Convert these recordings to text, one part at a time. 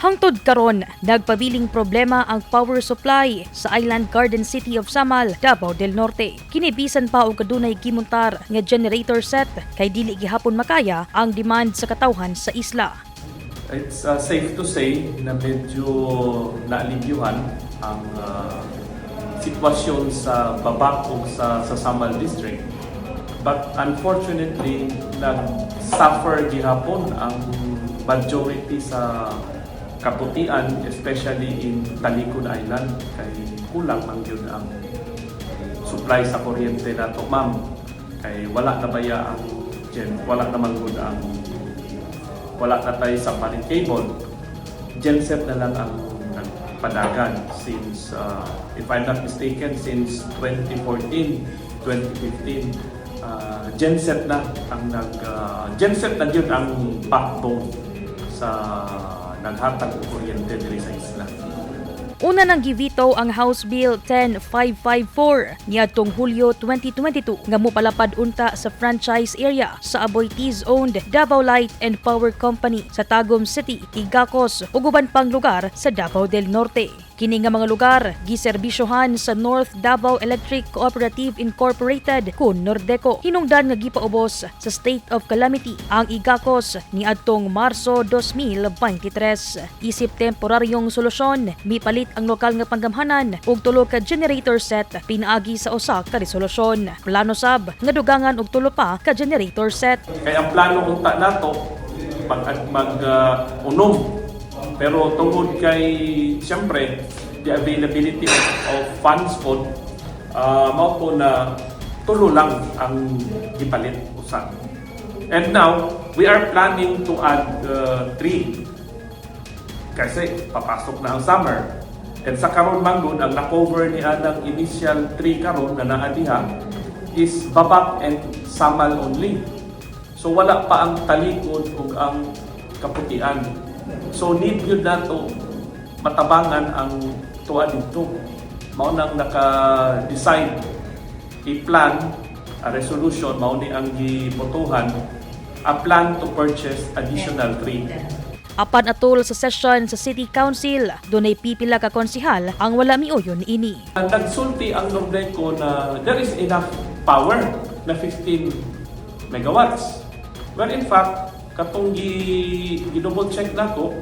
Hangtod karon, nagpabiling problema ang power supply sa Island Garden City of Samal, Davao del Norte. Kinibisan pa og kadunay gimontar nga generator set kay dili gihapon makaya ang demand sa katawhan sa isla. It's safe to say na medyo naalibyuhan ang sitwasyon sa babak o sa Samal District. But unfortunately, nag-suffer gihapon ang majority sa Kaputian, especially in Talikod Island, kay kulang ang yun ang supply sa kuryente nato, ma'am. Kay wala na baya ang wala naman good ang wala na tayo sa submarine cable. Genset na lang ang nagpadagan since, if I'm not mistaken, since 2014, 2015. Genset na ang genset na yun ang backbone sa naghatag og kuryente diri sa isla. Una nang givito ang House Bill 10554 niadtong Hulyo 2022 nga mopalapad unta sa franchise area sa Aboitiz-owned Davao Light and Power Company sa Tagum City, Igacos ug uban pang lugar sa Davao del Norte. Kini nga mga lugar giserbisyohan sa North Davao Electric Cooperative Incorporated kun Nordeco. Hinungdan nga gipaubos sa state of calamity ang Igacos niadtong Marso 2023. Isip temporaryong solusyon, mipalit ang lokal nga panggamhanan og tulo ka generator set pinaagi sa usa ka resolusyon. Plano sab nga dugangan og tulo pa ka generator set. Kay ang plano unta nato unom. Pero tungkol kay, siyempre, the availability of funds po, mao po na tulo lang ang gipalit usan. And now, we are planning to add 3. Kasi papasok na ang summer. And sa karon manggod, ang na-cover niya ng initial 3 karon na naadiha is Babak and Samal only. So wala pa ang Talikod ug ang Kaputian. So need yun na to matabangan ang tuwa dito. Mao nang naka-decide i-plan a resolution, mao ni ang gibotohan a plan to purchase additional 3. Apan atol sa session sa City Council, dunay pipila ka konsehal ang wala miuyon ini. Nagsulti ang Nordeco na there is enough power na 15 megawatts. Well, in fact, katong gi-double check nato,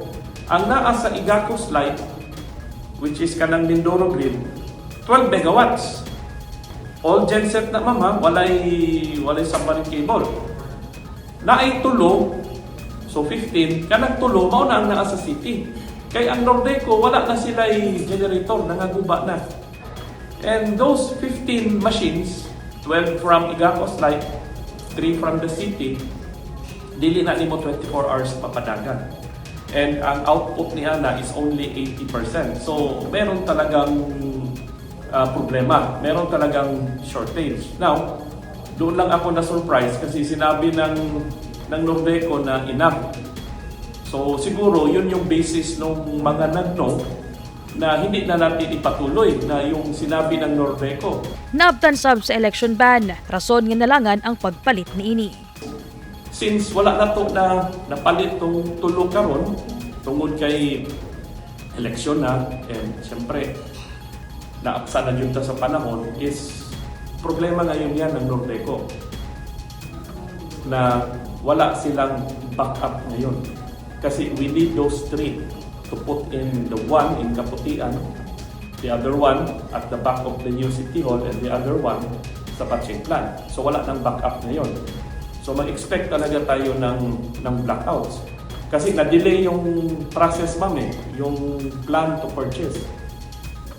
ang naa sa Igacos Light, which is kanang Mindoro Grid, 12 megawatts. All genset na mama, walay submarine cable. Naay tulo, so 15, kanang tulo, mao na ang naa sa city. Kay ang Nordeco, wala na sila generator, nangaguba na. And those 15 machines, 12 from Igacos Light, 3 from the city, dili na nimo 24 hours papadagan. And ang output niya na is only 80%. So, meron talagang problema. Meron talagang shortage. Now, doon lang ako na-surprise kasi sinabi ng Nordeco na enough. So, siguro yun yung basis ng mga nagno na hindi na natin ipatuloy na yung sinabi ng Nordeco. Naabtan sab sa election ban, rason nga nalangan ang pagpalit niini. Since wala na to na napalit tong tulo karon tungod kay eleksyon na, and siyempre naapsa na yun sa panahon, is problema ngayon yan ng Nordeco na wala silang backup ngayon. Kasi we need those 3 to put in, the one in Kaputian, the other one at the back of the new City Hall, and the other one sa Patching Plan. So wala nang backup ngayon. So mag-expect talaga tayo ng blackouts. Kasi na-delay yung process, ma'am, yung plan to purchase.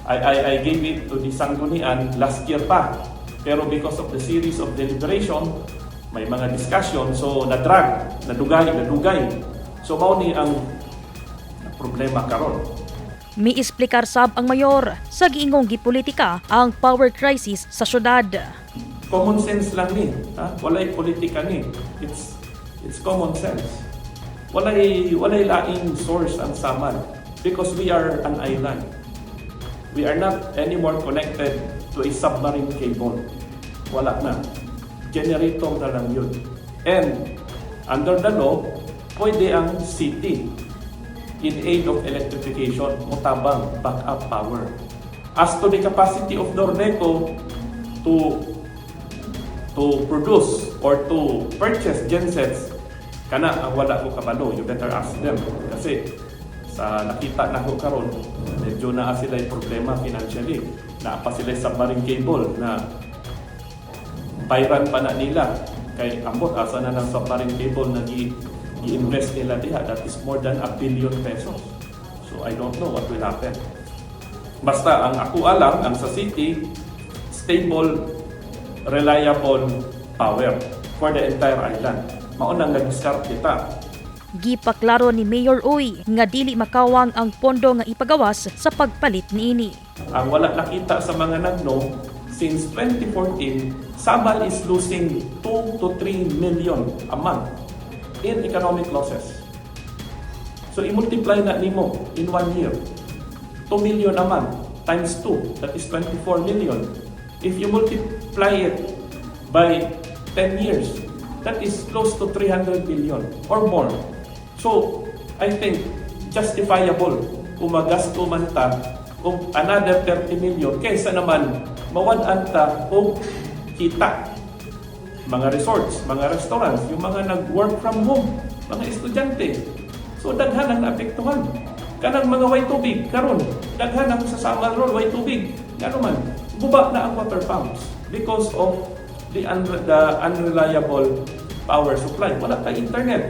I gave it to the Sangguniang last year pa. Pero because of the series of deliberation, may mga discussion, so na-drag, nadugay. So mao ni ang problema karon. Miisplikar sab ang mayor sa giingong gipolitika ang power crisis sa syudad. Common sense lang ni, walay politika ni. It's common sense. Walay laing source ang Samal because we are an island. We are not anymore connected to a submarine cable. Wala na. Generator na lang yun. And under the law, pwede ang city in aid of electrification, mutabang backup power. As to the capacity of Nordeco to produce or to purchase gensets, kana ang wala ko kabalo. You better ask them. Kasi sa nakita na ko karon, medyo na sila yung problema financially. Naapa sila sa submarine cable na bayran pa na nila. Kay ambot, asa na ng submarine cable na i-invest nila diha. That is more than ₱1 billion. So I don't know what will happen. Basta ang ako alam, ang sa city, stable, reliable power for the entire island. Maunang nag-start kita. Gipaklaro ni Mayor Uy nga dili makawang ang pondo nga ipagawas sa pagpalit niini. Ang wala nakita sa mga nagno, since 2014, Sabal is losing 2 to 3 million a month in economic losses. So i-multiply na nimo in 1 year. 2 million a month times 2, that is 24 million. If you multiply it by 10 years, that is close to 300 billion or more. So, I think justifiable kung magasto man ta kung another 30 million kaysa naman mawad-an ta o kita. Mga resorts, mga restaurants, yung mga nag-work from home, mga estudyante. So, daghan ang naapektuhan. Kanang mga way tubig, karon daghan ang sa Samal Road, way tubig. Nga man, guba na ang water pumps because of the unreliable power supply. Wala tayong internet.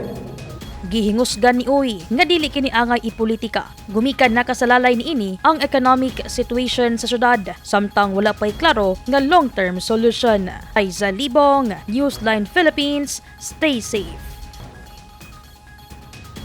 Gihingusgan ni Uy nga dili kini angay ipolitika. Gumikan na kasalalay niini ang economic situation sa syudad samtang wala pay klaro nga long-term solution. Aiza Libong, Newsline Philippines, stay safe.